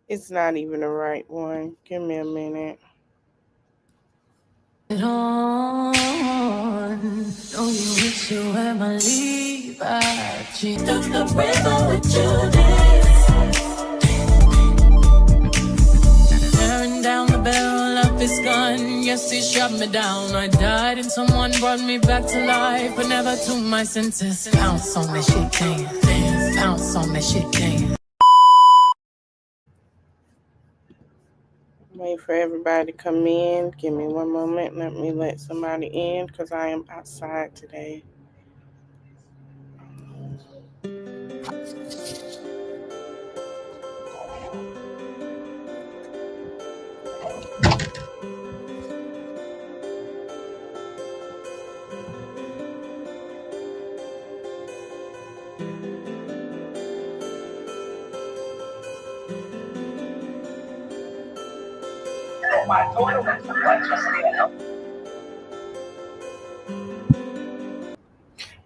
It's not even the right one. Give me a minute. On. Know you wish you were my leave. Took the river with Judas. Tearing down the barrel of his gun. Yes, he shot me down. I died and someone brought me back to life, but never to my senses. Pounce on that shit, damn. Pounce on that shit, damn. Wait for everybody to come in. Give me one moment. Let me let somebody in because I am outside today.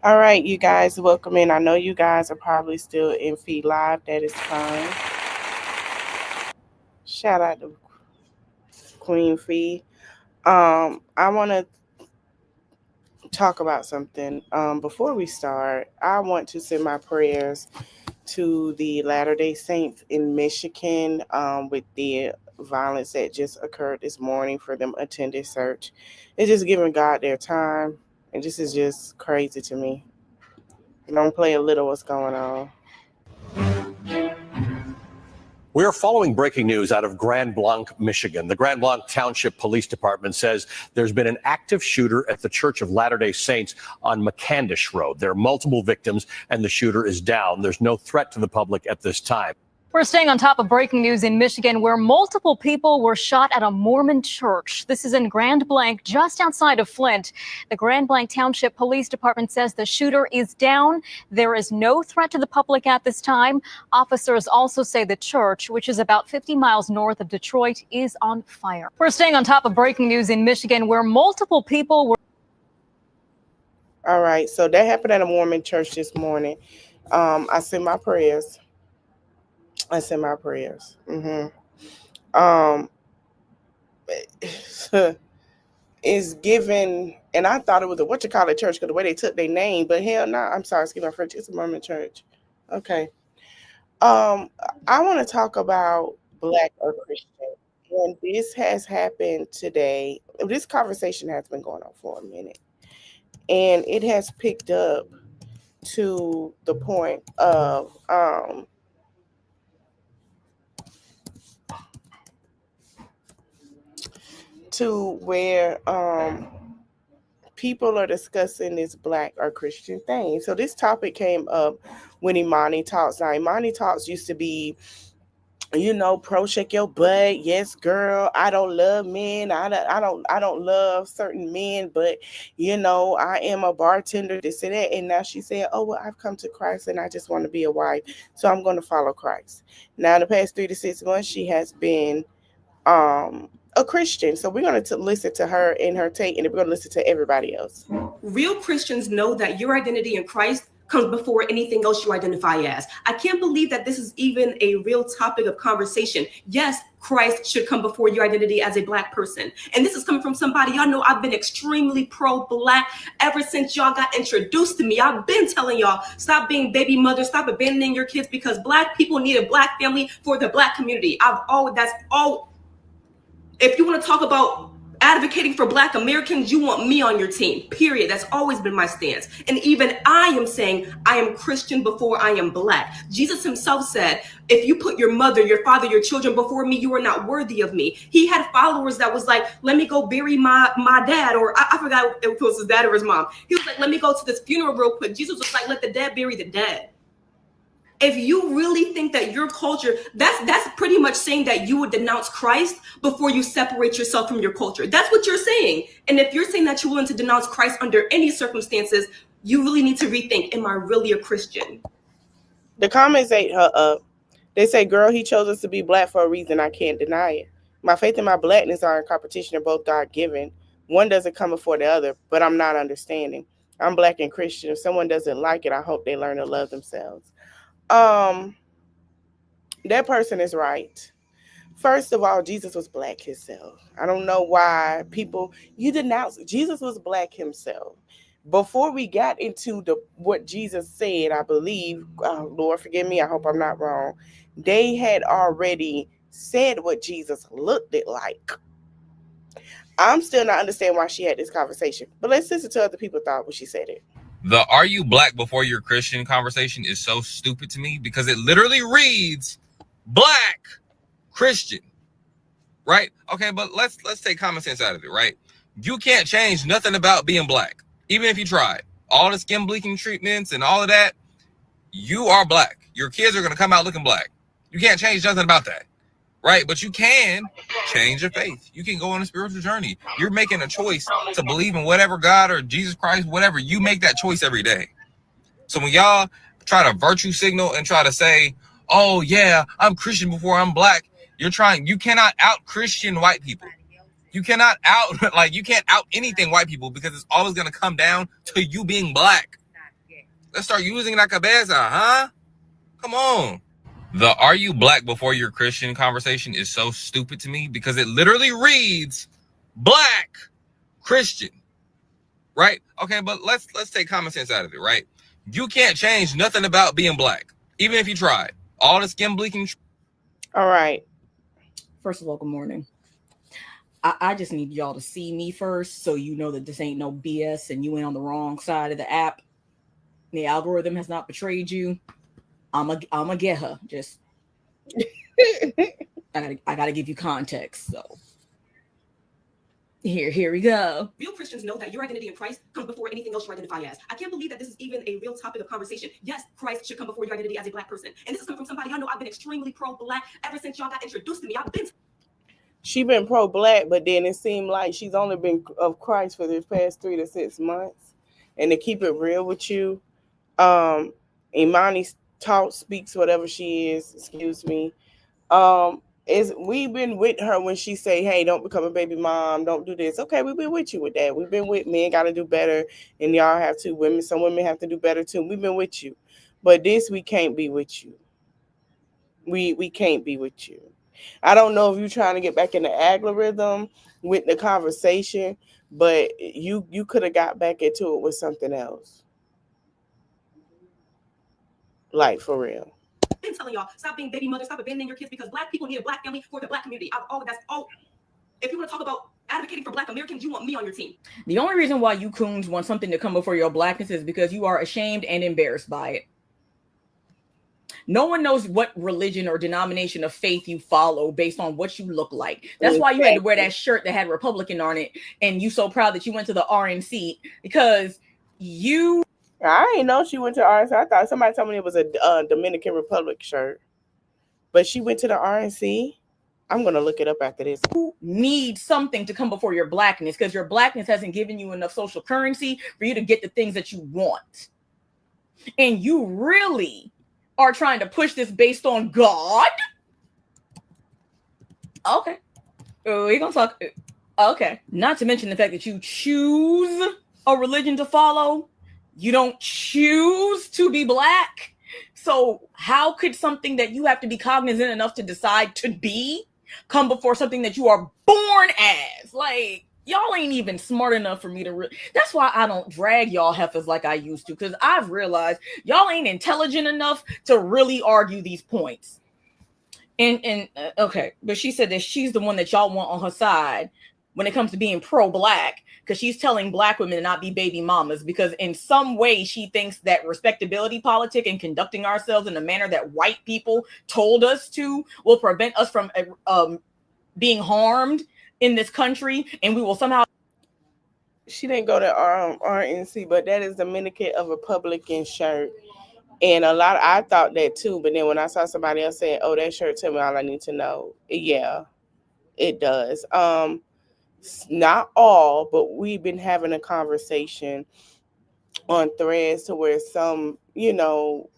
All right, you guys, welcome in. I know you guys are probably still in Feed Live. That is fine. Shout out to Queen Fee. I want to talk about something. Before we start, I want to send my prayers to the Latter-day Saints in Michigan with the violence that just occurred this morning for them attending church. It's just giving God their time, and this is just crazy to me. Don't play a little what's going on. We're following breaking news out of Grand Blanc, Michigan. The Grand Blanc Township Police Department says there's been an active shooter at the Church of Latter-day Saints on McCandish Road. There are multiple victims, and the shooter is down. There's no threat to the public at this time. We're staying on top of breaking news in Michigan, where multiple people were shot at a Mormon church. This is in Grand Blanc, just outside of Flint. The Grand Blanc Township Police Department says the shooter is down. There is no threat to the public at this time. Officers also say the church, which is about 50 miles north of Detroit, is on fire. We're staying on top of breaking news in Michigan, where multiple people were. All right, so that happened at a Mormon church this morning. I send my prayers. Is given, and I thought it was a what-you-call-it church because the way they took their name, but hell no, I'm sorry, excuse my French, it's a Mormon church. Okay. I want to talk about Black or Christian. And this has happened today. This conversation has been going on for a minute. And it has picked up to the point of to where people are discussing this Black or Christian thing. So this topic came up when Imani Talks. Now, Imani Talks used to be, pro shake your butt. Yes, girl. I don't love men. I don't love certain men, but I am a bartender, this and that. And now she's saying, oh, well, I've come to Christ and I just want to be a wife. So I'm going to follow Christ. Now, in the past 3 to 6 months, she has been a Christian. So we're going to listen to her and her take, and then we're going to listen to everybody else. Real Christians know that your identity in Christ comes before anything else you identify as. I can't believe that this is even a real topic of conversation. Yes, Christ should come before your identity as a Black person. And this is coming from somebody, y'all know I've been extremely pro-Black ever since y'all got introduced to me. I've been telling y'all, stop being baby mothers, stop abandoning your kids, because Black people need a Black family for the Black community. If you want to talk about advocating for Black Americans, you want me on your team, period. That's always been my stance. And even I am saying I am Christian before I am Black. Jesus himself said, if you put your mother, your father, your children before me, you are not worthy of me. He had followers that was like, let me go bury my dad, or I forgot if it was his dad or his mom. He was like, let me go to this funeral real quick. Jesus was like, let the dead bury the dead. If you really think that your culture, that's pretty much saying that you would denounce Christ before you separate yourself from your culture. That's what you're saying. And if you're saying that you're willing to denounce Christ under any circumstances, you really need to rethink, am I really a Christian? The comments ate her up. They say, girl, he chose us to be Black for a reason. I can't deny it. My faith and my Blackness are in competition. They're both God-given. One doesn't come before the other, but I'm not understanding. I'm Black and Christian. If someone doesn't like it, I hope they learn to love themselves. That person is right. First of all, Jesus was black himself. I don't know why you denounce Jesus was black himself. Before we got into what Jesus said, I believe, Lord forgive me, I hope I'm not wrong, they had already said what Jesus looked like. I'm still not understanding why she had this conversation, but let's listen to other people thought when she said it. The "Are you black before you're Christian" conversation is so stupid to me because it literally reads black Christian, right? Okay, but let's take common sense out of it, right? You can't change nothing about being black, even if you tried. All the skin bleaching treatments and all of that, you are black. Your kids are going to come out looking black. You can't change nothing about that, right? But you can change your faith. You can go on a spiritual journey. You're making a choice to believe in whatever God or Jesus Christ, whatever. You make that choice every day. So when y'all try to virtue signal and try to say, oh yeah, I'm Christian before I'm black, you cannot out Christian white people. You cannot you can't out anything white people because it's always going to come down to you being black. Let's start using la cabeza, huh? Come on. The "Are you black before you're Christian" conversation is so stupid to me because it literally reads black Christian, right? Okay, but let's take common sense out of it, right? You can't change nothing about being black, even if you tried. All the skin bleaching. All right. First of all, good morning. I just need y'all to see me first so you know that this ain't no BS and you ain't on the wrong side of the app. The algorithm has not betrayed you. I'm a get her. Just I gotta give you context. So here we go. Real Christians know that your identity in Christ comes before anything else you identify as. I can't believe that this is even a real topic of conversation. Yes, Christ should come before your identity as a black person. And this is coming from somebody I know. I've been extremely pro-black ever since y'all got introduced to me. She been pro-black, but then it seemed like she's only been of Christ for the past 3 to 6 months. And to keep it real with you, Imani speaks whatever she is, excuse me. We've been with her when she say, hey, don't become a baby mom, don't do this. Okay, we've been with you with that. We've been with men gotta do better, and y'all have to. Some women have to do better too. We've been with you. But this, we can't be with you. We can't be with you. I don't know if you're trying to get back in the algorithm with the conversation, but you could have got back into it with something else. Like, for real. I've been telling y'all, stop being baby mothers, stop abandoning your kids because black people need a black family for the black community. That's all. If you want to talk about advocating for black Americans, you want me on your team. The only reason why you coons want something to come before your blackness is because you are ashamed and embarrassed by it. No one knows what religion or denomination of faith you follow based on what you look like. That's why you had to wear that shirt that had Republican on it, and you so proud that you went to the RNC because you... I didn't know she went to RNC. I thought somebody told me it was a Dominican Republic shirt. But she went to the RNC? I'm going to look it up after this. You need something to come before your blackness because your blackness hasn't given you enough social currency for you to get the things that you want. And you really are trying to push this based on God? Okay. We're going to talk. Okay. Not to mention the fact that you choose a religion to follow. You don't choose to be black. So how could something that you have to be cognizant enough to decide to be come before something that you are born as? Like, y'all ain't even smart enough for me to... That's why I don't drag y'all heifers like I used to, because I've realized y'all ain't intelligent enough to really argue these points. And okay, but she said that she's the one that y'all want on her side when it comes to being pro-black, because she's telling black women to not be baby mamas, because in some way she thinks that respectability politic and conducting ourselves in a manner that white people told us to will prevent us from being harmed in this country, and we will somehow... She didn't go to RNC, but that is Dominican of Republican shirt. And I thought that too, but then when I saw somebody else saying, oh, that shirt tell me all I need to know. Yeah, it does. Not all, but we've been having a conversation on Threads to where some,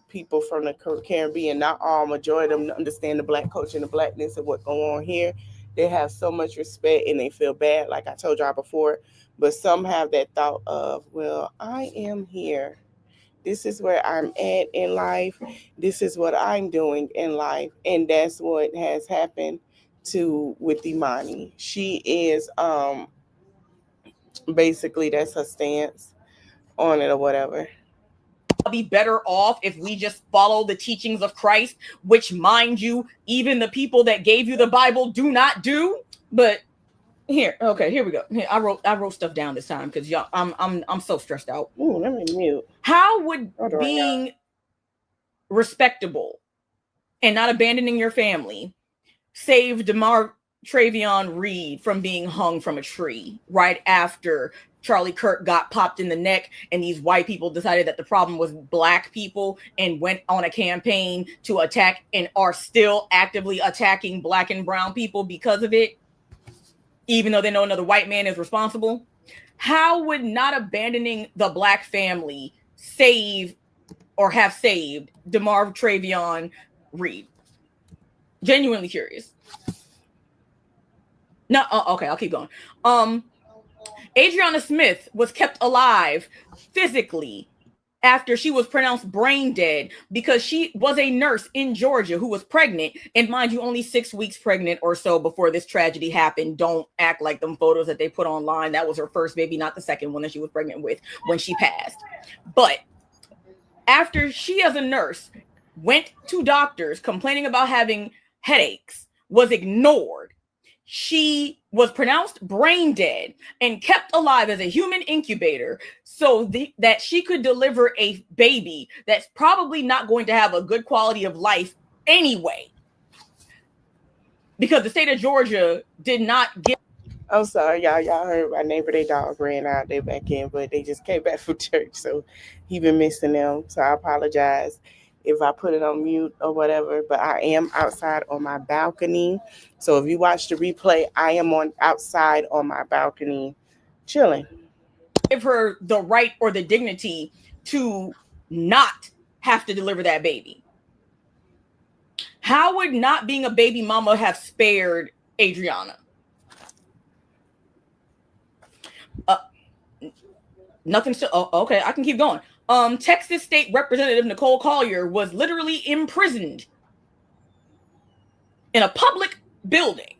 people from the Caribbean, not all, majority of them understand the black culture and the blackness of what's going on here. They have so much respect and they feel bad, like I told y'all before. But some have that thought of, well, I am here. This is where I'm at in life. This is what I'm doing in life. And that's what has happened with Imani. She is basically that's her stance on it or whatever. Be better off if we just follow the teachings of Christ, which, mind you, even the people that gave you the Bible do not do. But here we go. Here, I wrote stuff down this time because y'all, I'm so stressed out. Ooh, let me mute. How would being respectable and not abandoning your family save DeMar Travion Reed from being hung from a tree right after Charlie Kirk got popped in the neck and these white people decided that the problem was black people and went on a campaign to attack and are still actively attacking black and brown people because of it, even though they know another white man is responsible? How would not abandoning the black family save or have saved DeMar Travion Reed? Genuinely curious. No, okay, I'll keep going. Adriana Smith was kept alive physically after she was pronounced brain dead because she was a nurse in Georgia who was pregnant. And mind you, only 6 weeks pregnant or so before this tragedy happened. Don't act like them photos that they put online. That was her first baby, not the second one that she was pregnant with when she passed. But after she, as a nurse, went to doctors complaining about having headaches, was ignored, she was pronounced brain dead and kept alive as a human incubator so that she could deliver a baby that's probably not going to have a good quality of life anyway. Because the state of Georgia did not give. I'm sorry, y'all. Y'all heard my neighbor, their dog ran out. They back in, but they just came back from church. So he been missing them. So I apologize if I put it on mute or whatever, but I am outside on my balcony. So if you watch the replay, I am outside on my balcony chilling. Give her the right or the dignity to not have to deliver that baby. How would not being a baby mama have spared Adriana? Nothing still. Oh, okay, I can keep going. Texas State Representative Nicole Collier was literally imprisoned in a public building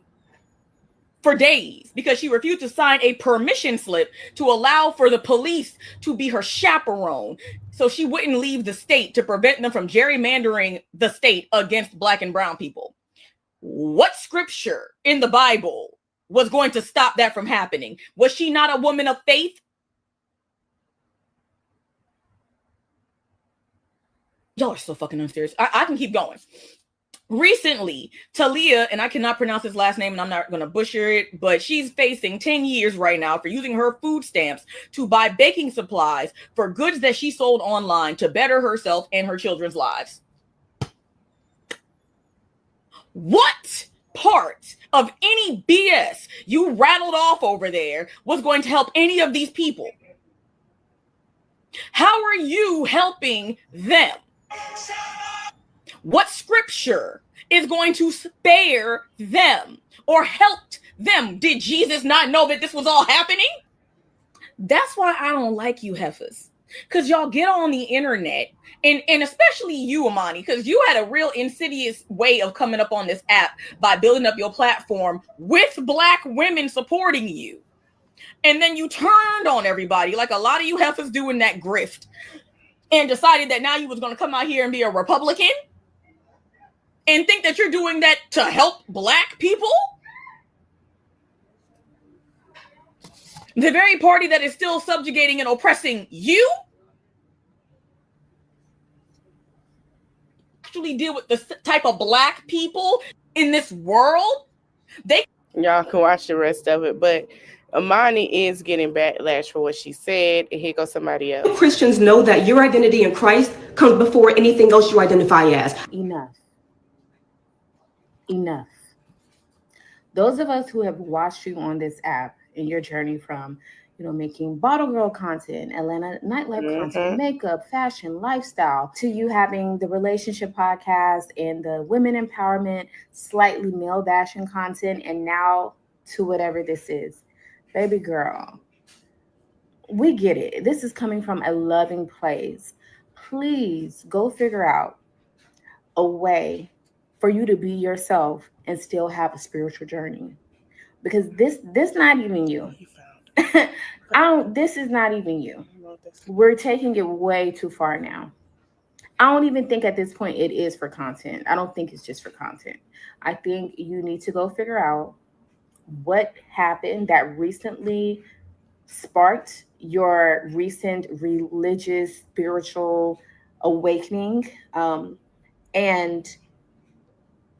for days because she refused to sign a permission slip to allow for the police to be her chaperone so she wouldn't leave the state to prevent them from gerrymandering the state against black and brown people. What scripture in the Bible was going to stop that from happening? Was she not a woman of faith? Y'all are so fucking unserious. I can keep going. Recently, Talia, and I cannot pronounce his last name and I'm not going to butcher it, but she's facing 10 years right now for using her food stamps to buy baking supplies for goods that she sold online to better herself and her children's lives. What part of any BS you rattled off over there was going to help any of these people? How are you helping them? What scripture is going to spare them or helped them? Did Jesus not know that this was all happening? That's why I don't like you heifers. Because y'all get on the internet, and especially you, Imani, because you had a real insidious way of coming up on this app by building up your platform with black women supporting you. And then you turned on everybody like a lot of you heifers do in that grift and decided that now you was going to come out here and be a Republican and think that you're doing that to help black people? The very party that is still subjugating and oppressing you actually deal with the type of black people in this world. Y'all can watch the rest of it, but Imani is getting backlash for what she said, and here goes somebody else. Christians know that your identity in Christ comes before anything else you identify as. Enough. Those of us who have watched you on this app in your journey from, making bottle girl content, Atlanta nightlife content, makeup, fashion, lifestyle, to you having the relationship podcast and the women empowerment, slightly male bashing content, and now to whatever this is. Baby girl, we get it. This is coming from a loving place. Please go figure out a way for you to be yourself and still have a spiritual journey. Because this not even you. This is not even you. We're taking it way too far now. I don't even think at this point it is for content. I don't think it's just for content. I think you need to go figure out what happened that recently sparked your recent religious, spiritual awakening, and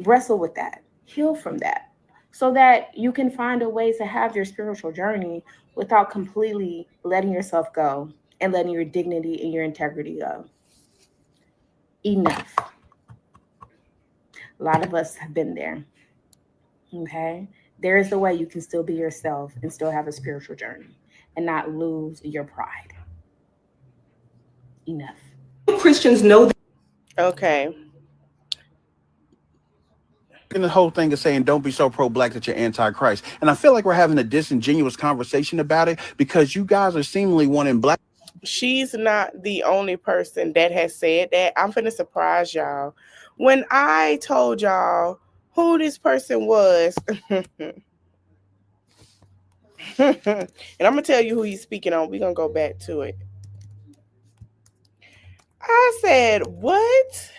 wrestle with that, heal from that, so that you can find a way to have your spiritual journey without completely letting yourself go and letting your dignity and your integrity go. Enough. A lot of us have been there. Okay? There is a way you can still be yourself and still have a spiritual journey and not lose your pride. Enough. Christians know that. Okay. And the whole thing is saying don't be so pro-black that you're anti-Christ. And I feel like we're having a disingenuous conversation about it because you guys are seemingly wanting black. She's not the only person that has said that. I'm finna surprise y'all. When I told y'all who this person was, and I'm gonna tell you who he's speaking on. We're gonna go back to it. I said, what?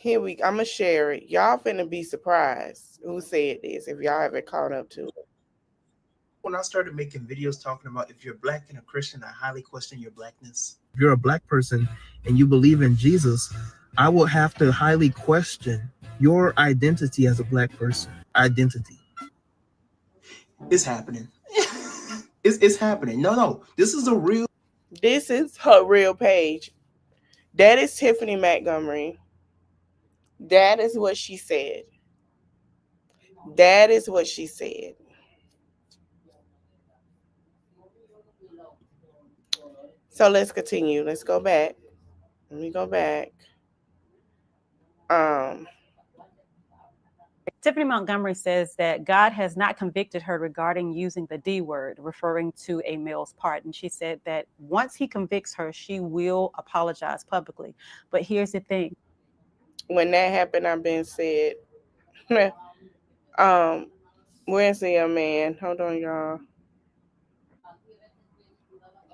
I'm gonna share it. Y'all finna be surprised who said this if y'all haven't caught up to it. When I started making videos talking about if you're black and a Christian, I highly question your blackness. If you're a black person and you believe in Jesus, I will have to highly question your identity as a black person. Identity. It's happening. It's happening. No, this is a real. This is her real page. That is Tiffany Montgomery. That is what she said. That is what she said. So let's continue. Let's go back. Let me go back. Tiffany Montgomery says that God has not convicted her regarding using the D word, referring to a male's part. And she said that once he convicts her, she will apologize publicly. But here's the thing. When that happened, I've been said, where's the young man? Hold on, y'all.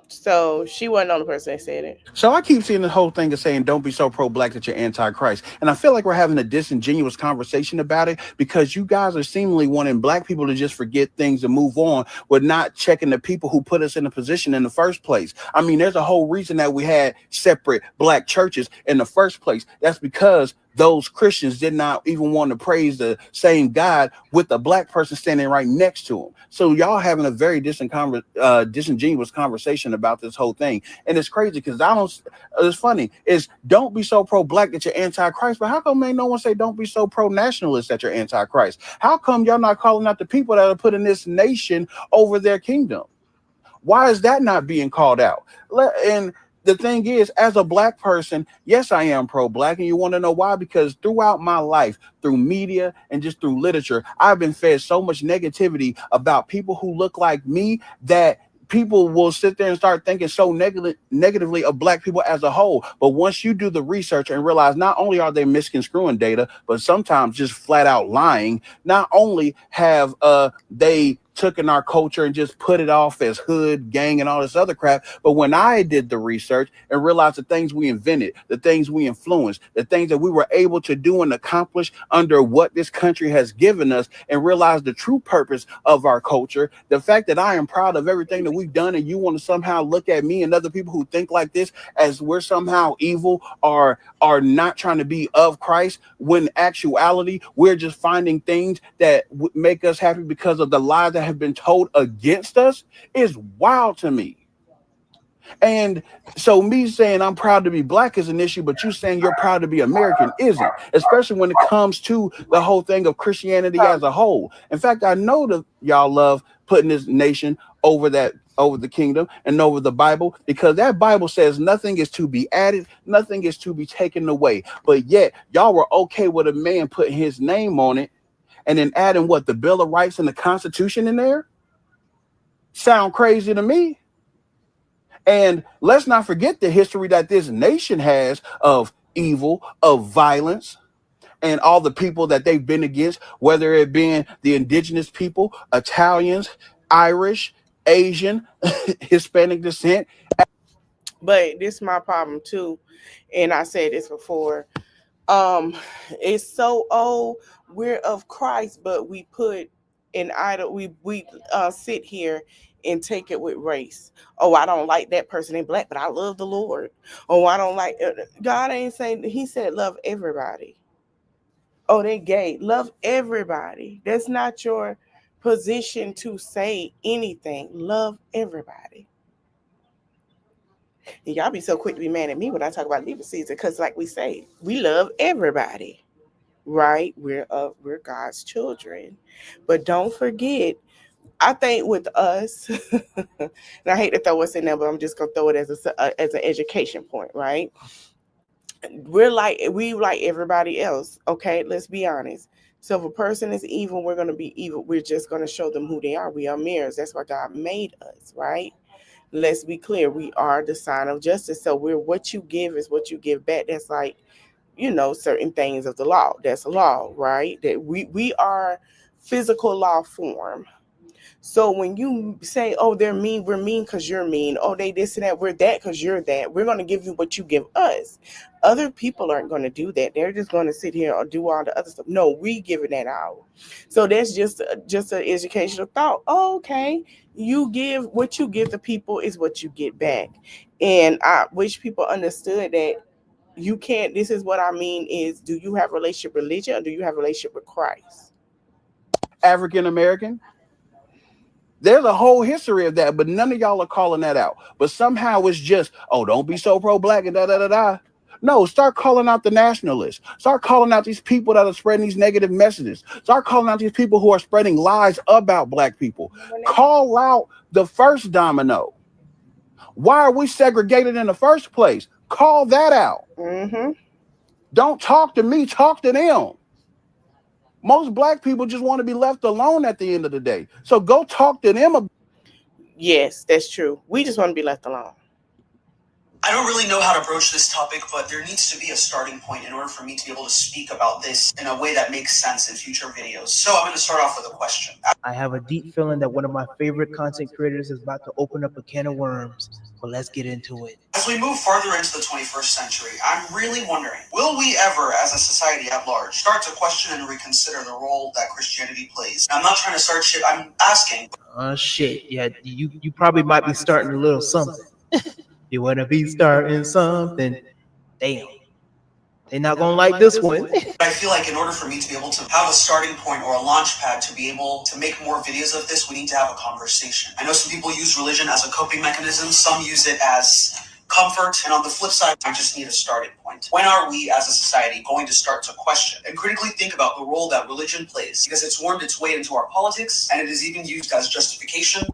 So she wasn't the only person that said it. So I keep seeing the whole thing of saying don't be so pro-black that you're anti-Christ. And I feel like we're having a disingenuous conversation about it because you guys are seemingly wanting black people to just forget things and move on with not checking the people who put us in a position in the first place. I mean, there's a whole reason that we had separate black churches in the first place. That's because those Christians did not even want to praise the same God with a black person standing right next to him. So y'all having a very disingenuous conversation about this whole thing. And it's crazy because it's funny, is don't be so pro-black that you're anti-Christ, but how come ain't no one say don't be so pro-nationalist that you're anti-Christ? How come y'all not calling out the people that are putting this nation over their kingdom? Why is that not being called out? And the thing is, as a black person, yes, I am pro-black. And you want to know why? Because throughout my life, through media and just through literature, I've been fed so much negativity about people who look like me that people will sit there and start thinking so negatively of black people as a whole. But once you do the research and realize not only are they misconstruing data, but sometimes just flat out lying, not only have they taken our culture and just put it off as hood, gang, and all this other crap. But when I did the research and realized the things we invented, the things we influenced, the things that we were able to do and accomplish under what this country has given us, and realize the true purpose of our culture, the fact that I am proud of everything that we've done, and you want to somehow look at me and other people who think like this as we're somehow evil or are not trying to be of Christ, when in actuality, we're just finding things that make us happy because of the lies that have been told against us, is wild to me. And so me saying I'm proud to be black is an issue, but you saying you're proud to be American isn't, especially when it comes to the whole thing of Christianity as a whole. In fact, I know that y'all love putting this nation over the kingdom and over the Bible, because that Bible says nothing is to be added, nothing is to be taken away. But yet y'all were okay with a man putting his name on it and then adding what, the Bill of Rights and the Constitution in there? Sound crazy to me. And let's not forget the history that this nation has of evil, of violence, and all the people that they've been against, whether it being the indigenous people, Italians, Irish, Asian, Hispanic descent. But this is my problem too, and I said this before. It's so old. We're of Christ, but we put an idol. We sit here and take it with race. Oh, I don't like that person in black, but I love the Lord. Oh, I don't like God. Ain't saying, he said love everybody. Oh, they gay. Love everybody. That's not your position to say anything. Love everybody. And y'all be so quick to be mad at me when I talk about leaving season, because like we say, we love everybody, right? We're God's children. But don't forget, I think with us, and I hate to throw us in there, but I'm just gonna throw it as an education point, right? We like everybody else. Okay, let's be honest. So if a person is evil, we're gonna be evil. We're just gonna show them who they are. We are mirrors. That's why God made us, right? Let's be clear. We are the sign of justice. So what you give is what you give back. That's like, certain things of the law. That's a law, right? That we are physical law form. So when you say, oh, they're mean, we're mean because you're mean. Oh, they this and that, we're that because you're that. We're going to give you what you give us. Other people aren't going to do that. They're just going to sit here or do all the other stuff. No, we giving that out. So that's just an educational thought. Oh, okay. You give what you give the people is what you get back. And I wish people understood that you can't. This is what I mean is, do you have a relationship with religion or do you have a relationship with Christ? African American. There's a whole history of that, but none of y'all are calling that out. But somehow it's just, oh, don't be so pro-black and da-da-da-da. No, start calling out the nationalists. Start calling out these people that are spreading these negative messages. Start calling out these people who are spreading lies about black people. Call out the first domino. Why are we segregated in the first place? Call that out. Mm-hmm. Don't talk to me, talk to them. Most black people just want to be left alone at the end of the day. So go talk to them. Yes, that's true. We just want to be left alone. I don't really know how to broach this topic, but there needs to be a starting point in order for me to be able to speak about this in a way that makes sense in future videos. So I'm going to start off with a question. I have a deep feeling that one of my favorite content creators is about to open up a can of worms, but let's get into it. As we move farther into the 21st century, I'm really wondering, will we ever, as a society at large, start to question and reconsider the role that Christianity plays? I'm not trying to start shit, I'm asking. Shit, yeah, you probably might be starting a little something. You want to be starting something? Damn. They're not going to like this one. I feel like in order for me to be able to have a starting point or a launch pad to be able to make more videos of this, we need to have a conversation. I know some people use religion as a coping mechanism. Some use it as comfort. And on the flip side, I just need a starting point. When are we as a society going to start to question and critically think about the role that religion plays? Because it's wormed its way into our politics and it is even used as justification.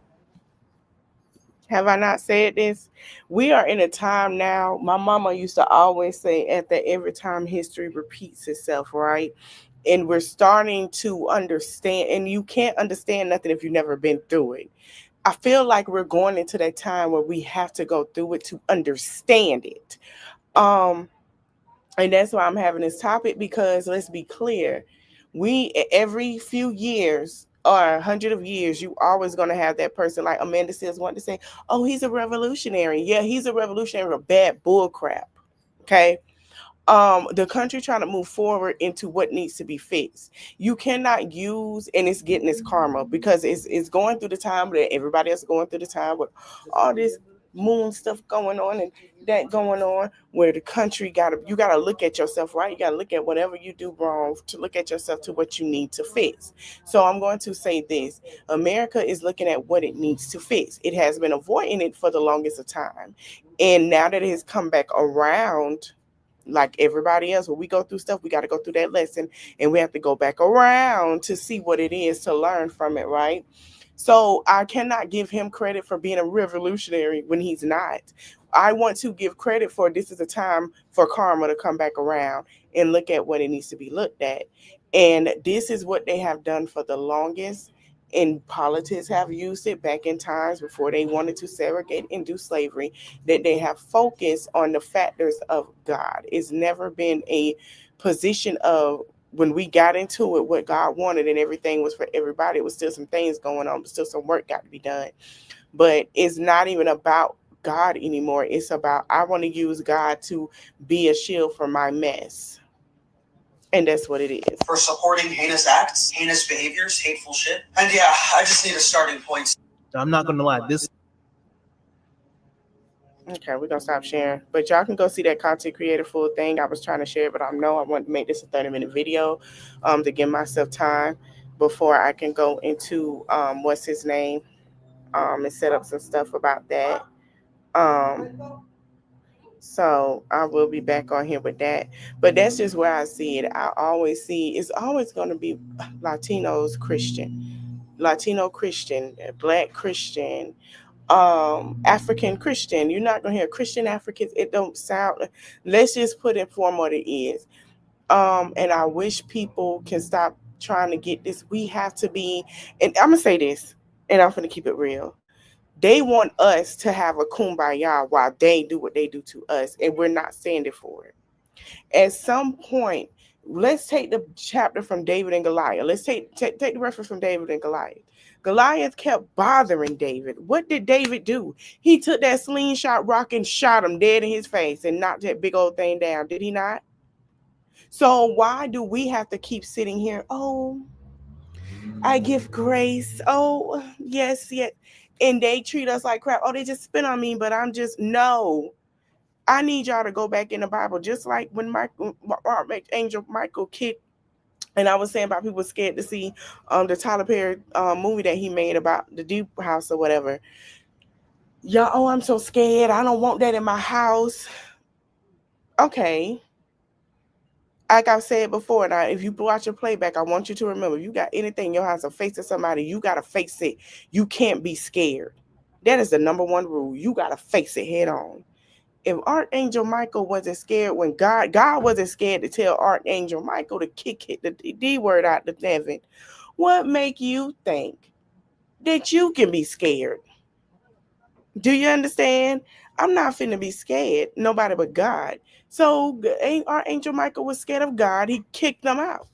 Have I not said this? We are in a time now. My mama used to always say every time history repeats itself, right? And we're starting to understand, and you can't understand nothing if you've never been through it. I feel like we're going into that time where we have to go through it to understand it. And that's why I'm having this topic, because let's be clear, every few years or 100 of years, you always going to have that person like Amanda Seales wanting to say, oh, he's a revolutionary. Yeah, he's a revolutionary, a bad bull crap. Okay. The country trying to move forward into what needs to be fixed. You cannot use, and it's getting its karma, because it's going through the time that everybody else is going through the time with all this moon stuff going on and that going on, where the country you gotta look at yourself, right? You gotta look at whatever you do wrong to look at yourself to what you need to fix. So I'm going to say this: America is looking at what it needs to fix. It has been avoiding it for the longest of time, and now that it has come back around, like everybody else, when we go through stuff, we got to go through that lesson, and we have to go back around to see what it is, to learn from it, right? So I cannot give him credit for being a revolutionary when he's not. I want to give credit for this is a time for karma to come back around and look at what it needs to be looked at. And this is what they have done for the longest. And politics have used it back in times before they wanted to segregate and do slavery, that they have focused on the factors of God. It's never been a position of, when we got into it, what God wanted and everything was for everybody. It was still some things going on, but still some work got to be done. But it's not even about God anymore. It's about, I want to use God to be a shield for my mess. And that's what it is. For supporting heinous acts, heinous behaviors, hateful shit. And yeah, I just need a starting point. I'm not gonna lie, this. Okay, we're gonna stop sharing. But y'all can go see that content creator full thing. I was trying to share it, but I want to make this a 30-minute video to give myself time before I can go into what's his name and set up some stuff about that. So I will be back on here with that. But that's just where I see it. I always see it's always going to be Latinos Christian, Latino Christian, Black Christian, African Christian. You're not going to hear Christian Africans. It don't sound. Let's just put it for what it is. And I wish people can stop trying to get this. We have to be, and I'm going to say this, and I'm going to keep it real. They want us to have a kumbaya while they do what they do to us, and we're not standing for it. At some point, let's take the chapter from David and Goliath. Let's take the reference from David and Goliath. Goliath kept bothering David. What did David do? He took that slingshot rock and shot him dead in his face and knocked that big old thing down. Did he not? So why do we have to keep sitting here? Oh, I give grace. Oh, yes. And they treat us like crap. Oh, they just spit on me, but I'm just, no. I need y'all to go back in the Bible, just like when Archangel Michael kicked, and I was saying about people scared to see the Tyler Perry movie that he made about the Deep House or whatever. Y'all, oh, I'm so scared. I don't want that in my house. Okay. Like I've said before, now if you watch your playback, I want you to remember, you got anything in your house or facing somebody, you got to face it. You can't be scared. That is the number one rule. You got to face it head on. If Archangel Michael wasn't scared when God wasn't scared to tell Archangel Michael to kick the D word out of heaven, what make you think that you can be scared? Do you understand? I'm not finna be scared. Nobody but God. So Archangel Michael was scared of God. He kicked them out.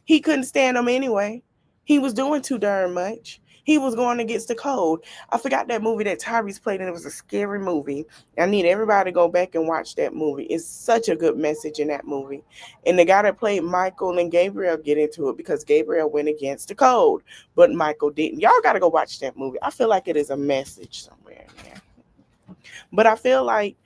He couldn't stand them anyway. He was doing too darn much. He was going against the code. I forgot that movie that Tyrese played, and it was a scary movie. I need everybody to go back and watch that movie. It's such a good message in that movie. And the guy that played Michael and Gabriel get into it because Gabriel went against the code, but Michael didn't. Y'all got to go watch that movie. I feel like it is a message somewhere in there. But I feel like,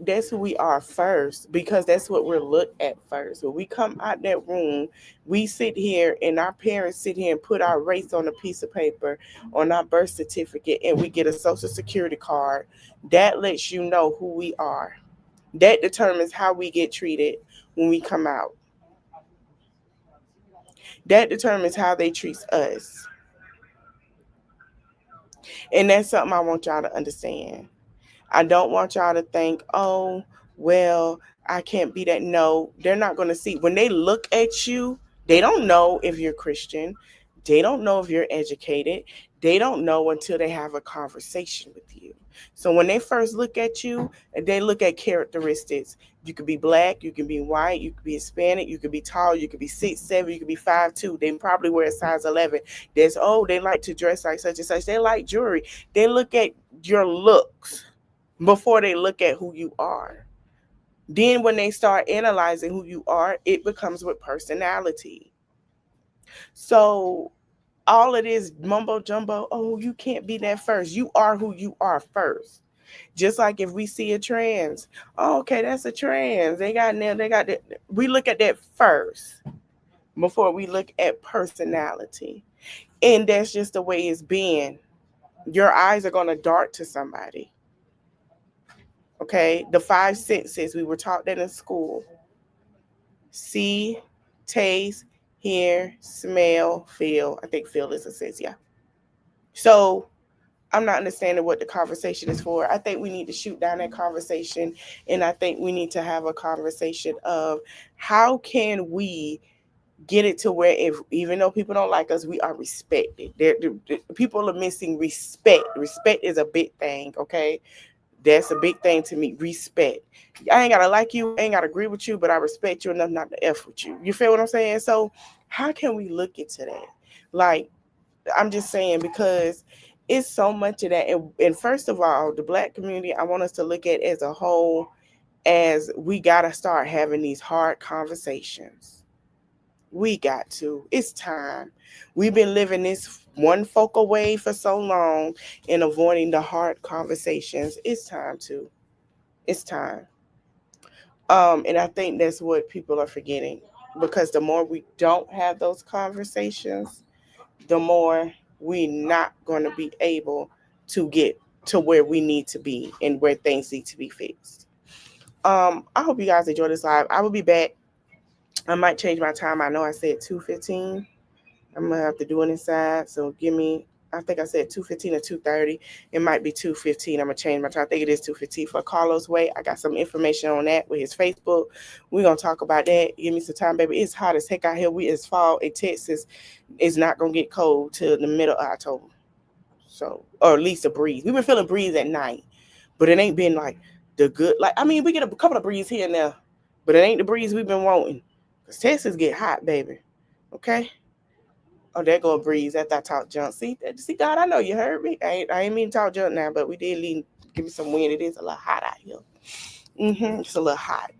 that's who we are first, because that's what we're looked at first. When we come out that room, we sit here and our parents sit here and put our race on a piece of paper, on our birth certificate, and we get a social security card. That lets you know who we are. That determines how we get treated when we come out. That determines how they treat us. And that's something I want y'all to understand. I don't want y'all to think, oh, well, I can't be that. No, they're not going to see. When they look at you, they don't know if you're Christian. They don't know if you're educated. They don't know until they have a conversation with you. So when they first look at you, they look at characteristics. You could be Black, you can be white, you could be Hispanic, you could be tall, you could be 6'7", you could be 5'2". They probably wear a size 11. They like to dress like such and such. They like jewelry. They look at your looks before they look at who you are. Then when they start analyzing who you are, it becomes with personality. So all of this mumbo jumbo, oh, you can't be that first. You are who you are first. Just like if we see a trans, oh, okay, that's a trans. They got that. We look at that first before we look at personality. And that's just the way it's been. Your eyes are going to dart to somebody. Okay, the 5 senses, we were taught that in school. See, taste, hear, smell, feel. I think feel is a sense, yeah. So I'm not understanding what the conversation is for. I think we need to shoot down that conversation, and I think we need to have a conversation of how can we get it to where, if even though people don't like us, we are respected. People are missing respect. Respect is a big thing, okay? That's a big thing to me, respect. I ain't got to like you, I ain't got to agree with you, but I respect you enough not to F with you. You feel what I'm saying? So how can we look into that? Like, I'm just saying, because it's so much of that. And first of all, the Black community, I want us to look at as a whole, as we got to start having these hard conversations. We got to. It's time. We've been living this one focal way for so long and avoiding the hard conversations. It's time to. It's time. And I think that's what people are forgetting, because the more we don't have those conversations, the more we're not going to be able to get to where we need to be and where things need to be fixed. I hope you guys enjoy this live. I will be back. I might change my time. I know I said 2:15. I'm going to have to do it inside. So give me, I think I said 2:15 or 2:30. It might be 2:15. I'm going to change my time. I think it is 2:15 for Carlos Way. I got some information on that with his Facebook. We're going to talk about that. Give me some time, baby. It's hot as heck out here. It's fall in Texas. It's not going to get cold till the middle of October. So, or at least a breeze. We've been feeling breeze at night, but it ain't been like the good. Like, I mean, we get a couple of breeze here and there, but it ain't the breeze we've been wanting. Texas get hot, baby. Okay. Oh, there go a breeze after I talk junk. See, God, I know you heard me. I ain't mean to talk junk now, but we did give me some wind. It is a little hot out here. It's a little hot.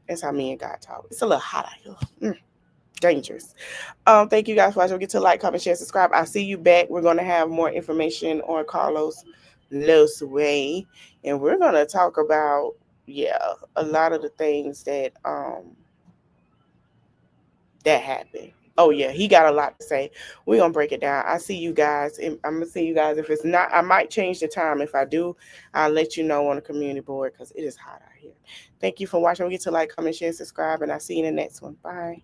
That's how me and God talk. It's a little hot out here. Dangerous. Thank you guys for watching. Don't forget to like, comment, share, subscribe. I'll see you back. We're going to have more information on Carlos Way, and we're going to talk about, a lot of the things that that happened. Oh yeah, he got a lot to say. We're gonna break it down. I see you guys, and I'm gonna see you guys. If it's not, I might change the time. If I do, I'll let you know on the community board, because it is hot out here. Thank you for watching. Don't forget to like, comment, share, subscribe, and I'll see you in the next one. Bye.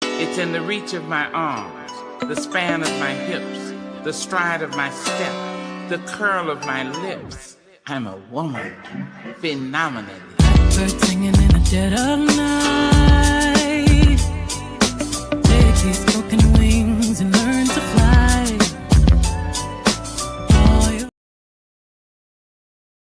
It's in the reach of my arms, the span of my hips, the stride of my step, the curl of my lips. I'm a woman, phenomenally. Birds singing in the dead of night. Take these broken wings and learn